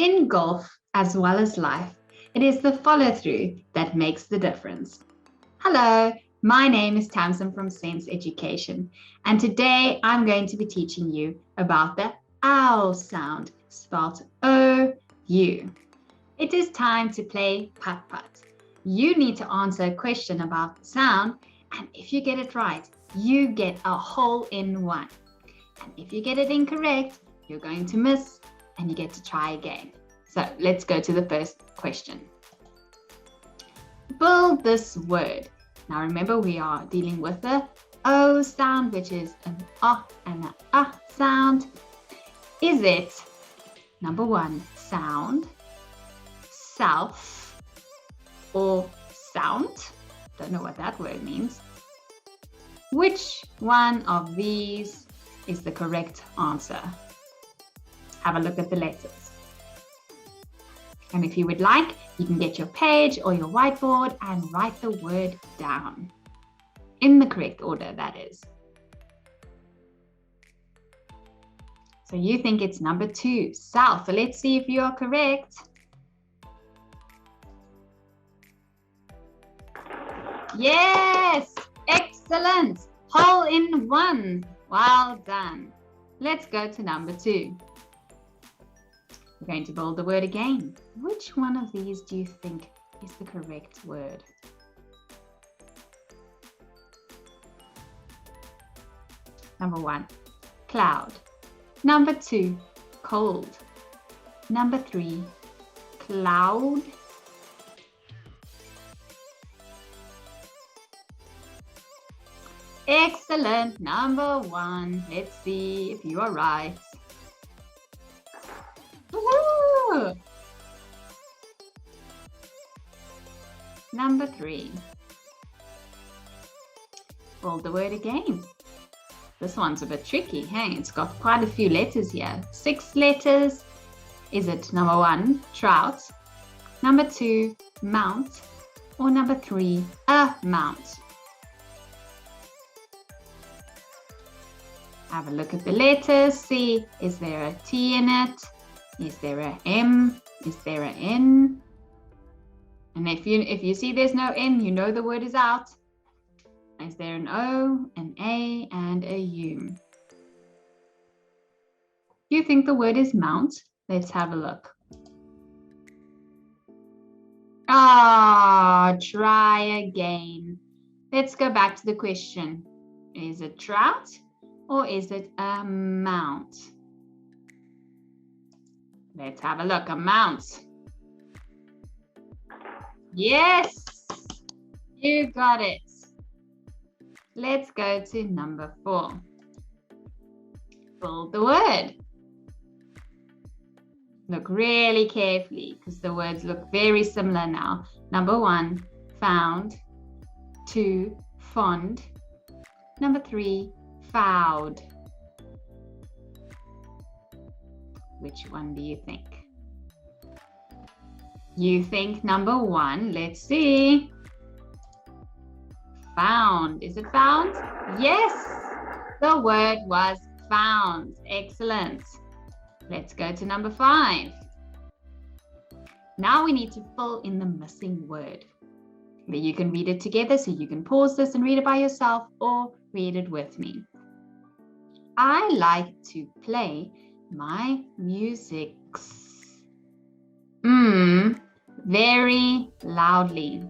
In golf, as well as life, it is the follow-through that makes the difference. Hello, my name is Tamsyn from Sense Education, and today I'm going to be teaching you about the OW sound, spelled O-U. It is time to play Putt-Putt. You need to answer a question about the sound, and if you get it right, you get a hole-in-one. And if you get it incorrect, you're going to miss and you get to try again. So let's go to the first question. Build this word. Now remember, we are dealing with the O sound, which is an A and an A sound. Is it number one, sound, self, or sound? Don't know what that word means. Which one of these is the correct answer? Have a look at the letters. And if you would like, you can get your page or your whiteboard and write the word down. In the correct order, that is. So you think it's number two, south. So let's see if you are correct. Yes, excellent. Hole in one. Well done. Let's go to number two. We're going to build the word again. Which one of these do you think is the correct word? Number one, cloud. Number two, cold. Number three, cloud. Excellent. Number one. Let's see if you are right. Woohoo! Number three. Build the word again. This one's a bit tricky. Hey, it's got quite a few letters here. 6 letters. Is it number one, trout? Number two, mount? Or number three, a mount? Have a look at the letters. See, is there a T in it? Is there a M? Is there an N? And if you see there's no N, you know the word is out. Is there an O, an A, and a U? You think the word is mount? Let's have a look. Try again. Let's go back to the question. Is it trout or is it a mount? Let's have a look. A mount. Yes, you got it. Let's go to number 4. Build the word. Look really carefully because the words look very similar now. Number 1, found. 2, fond. Number 3, fouled. Which one do you think? You think number 1. Let's see. Found. Is it found? Yes, the word was found. Excellent. Let's go to number 5. Now we need to fill in the missing word. You can read it together, so you can pause this and read it by yourself or read it with me. I like to play my musics very loudly.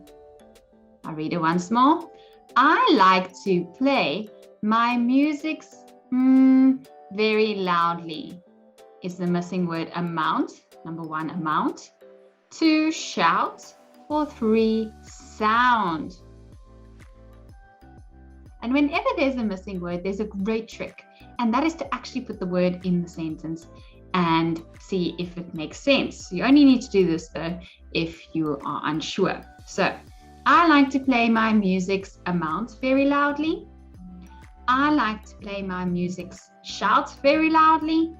I'll read it once more. I like to play my musics very loudly. Is the missing word amount? Number 1, amount. 2, shout. Or 3, sound. And whenever there's a missing word, there's a great trick. And that is to actually put the word in the sentence and see if it makes sense. You only need to do this though if you are unsure. So, I like to play my music's amount very loudly. I like to play my music's shout very loudly.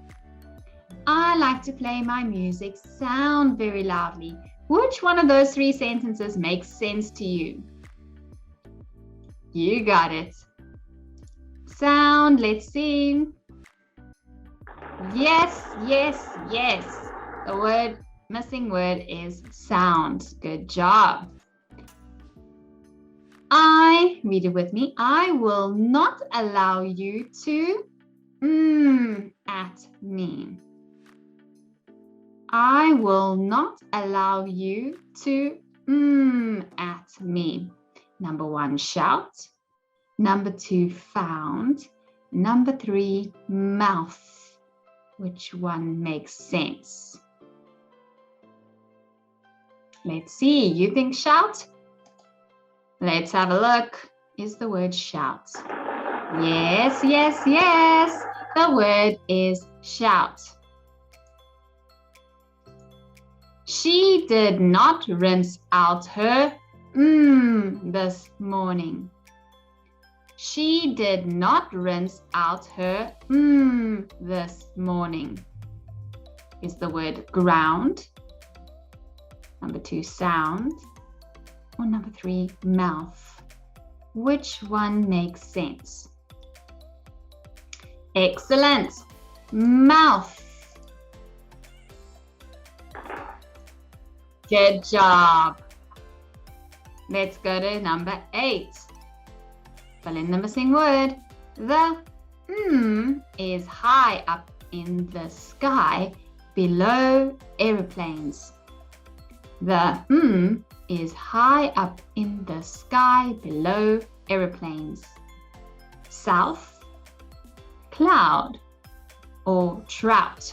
I like to play my music sound very loudly. Which one of those 3 sentences makes sense to you? You got it. Sound, let's see. Yes, yes, yes. The missing word is sound. Good job. Read it with me. I will not allow you to at me. I will not allow you to at me. Number 1, shout. Number 2, found. Number 3, mouth. Which one makes sense? Let's see. You think shout? Let's have a look. Is the word shout? Yes, yes, yes. The word is shout. She did not rinse out her this morning. She did not rinse out her this morning. Is the word ground? Number 2, sound. Or number 3, mouth. Which one makes sense? Excellent. Mouth. Good job. Let's go to number 8. Fill in the missing word. The is high up in the sky below aeroplanes. The is high up in the sky below aeroplanes. South, cloud, or trout.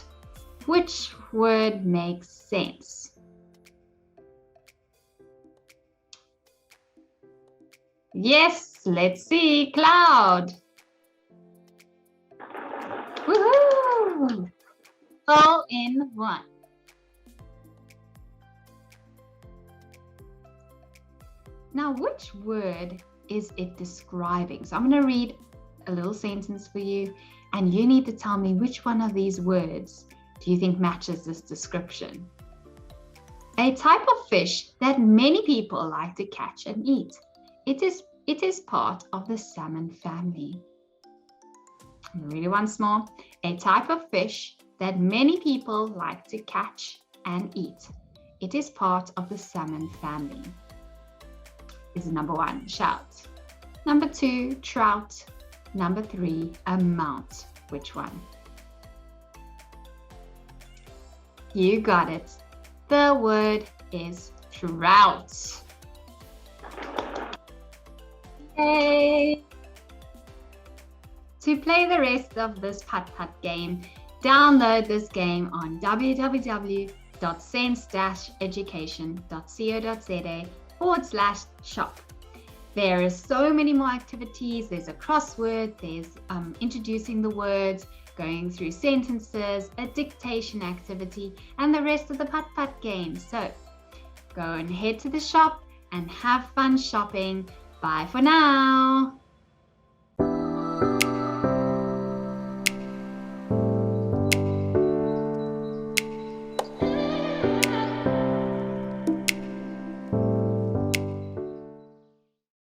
Which word makes sense? Yes, let's see. Cloud. Woohoo! All in one. Now, which word is it describing? So I'm going to read a little sentence for you, and you need to tell me which one of these words do you think matches this description. A type of fish that many people like to catch and eat. It is part of the salmon family. I'm going to read it once more. A type of fish that many people like to catch and eat. It is part of the salmon family. Is number 1, shout. Number 2, trout. Number 3, amount. Which one? You got it. The word is trout. Yay! To play the rest of this Putt-Putt game, download this game on www.sense-education.co.za/shop. There are so many more activities. There's a crossword, there's introducing the words, going through sentences, a dictation activity, and the rest of the Putt-Putt game. So go and head to the shop and have fun shopping. Bye for now.